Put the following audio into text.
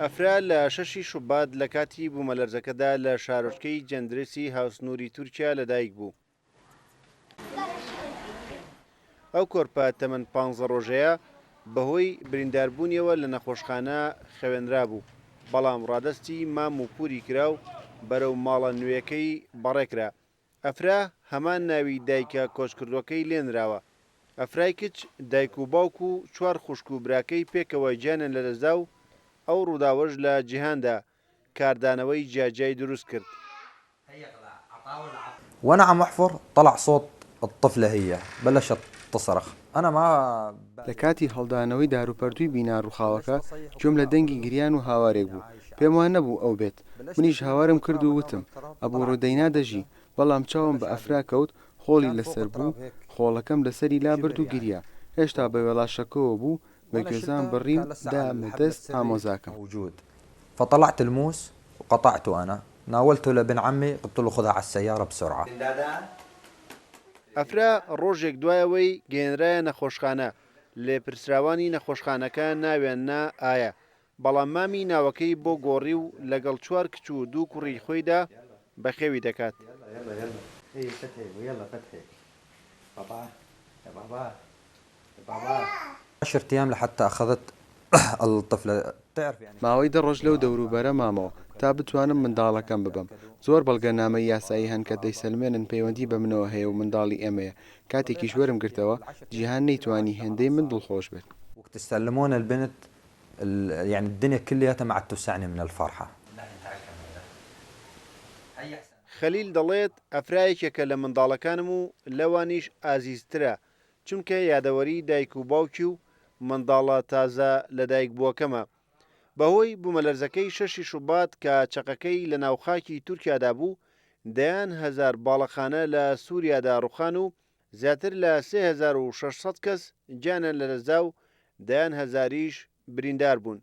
ئەفرا لە 6 شوبات لە کاتی بوومەلەرزەکەدا لە شارۆچکەی جەندرێسی هاوسنووری تورکیا لەدایک بوو. ئەو کۆرپە تەمەن 15 ڕۆژەیە بەهۆی برینداربوونیەوە لە نەخۆشخانە خەوێنرا بوو، بەڵام ڕادستی مام و پوری کرا و بەرەو ماڵە نوێیەکەی بەڕێکرا. ئەفرا هەمان ناوی دایکە کۆچکردوەکەی لێنراوە. ئەفرای کچ دایک و باوک و 4 خوشک و براکەی پێکەوە گیانیان لەدەستدا و ئەو ڕووداوەش لە جیهاندا کاردانەوەی جیاجای دروست کرد. وأنا عم أحفر طلع صوت الطفلة هي بلشت تصرخ. أنا ما لە کاتی هەڵدانەوەی داروپەردووی بیناڕووخاوەکە گوێم لە دەنگی گریان و هاوارێک بوو. پێم وان نەبوو ئەو بێت. منیش هاوارم کرد و وتم ئەبوو ڕۆدەینا دەژی، بەڵام چاوم بە ئەفرا کەوت، خۆڵی لەسەر بوو، خۆڵەکەم لەسەری لا برد و گریا. هێشتا بە وێڵاشەکەوە بوو، بە گوێزان بڕیم دامە دەست ئامۆزاکەم. فطلعت الموس وقطعته. أنا ناولته لابن عمي قلت له خذها على السيارة بسرعة. ئەفرا ڕۆژێک دوایەوەی گەێنرایە نەخۆشخانە، لێپرسراوانی نەخۆشخانەکە ناویان نا ئایا، بەڵام مامی ناوەکەی بۆ گۆڕی و لەگەڵ 4 کچ و 2 کوڕی خۆیدا بەخێوی دەکات. 10 أيام لحتى أخذت الطفلة. ماوەی 10 ڕۆژ لەو دەوروبەرە مامەوە تا بتوانم منداڵەکەم ببەم. زۆر بەڵگەنامەی یاسایی هەن کە دەیسەلمێنن پەیوەندی بە منەوە هەیە و منداڵی ئێمەیە. کاتێکی شوەرم گرتەوە جیهان نەیتوانی هێندەی من دڵخۆش بێت. وقت تستلمون البنت يعني الدنيا كلها ما عاد تسعني من الفرحة. خەلیل دەڵێت ئەفرایەکێکە لە منداڵەکانم و لەوانیش ئازیزترە، چونکە یادەوەری دایک و باوکی و منداڵە تازە لە دایک بووەکەمە. بەهۆی بوومەلەرزەکەی 6 شوبات کە چەقەکەی لە ناوخاکی تورکیادا بوو، دەیان هەزار باڵەخانە لە سووریادا ڕوخان و زیاتر لە 3600 کەس گیانیان لەدەستدا و دەیان هەزاریش بریندار بوون.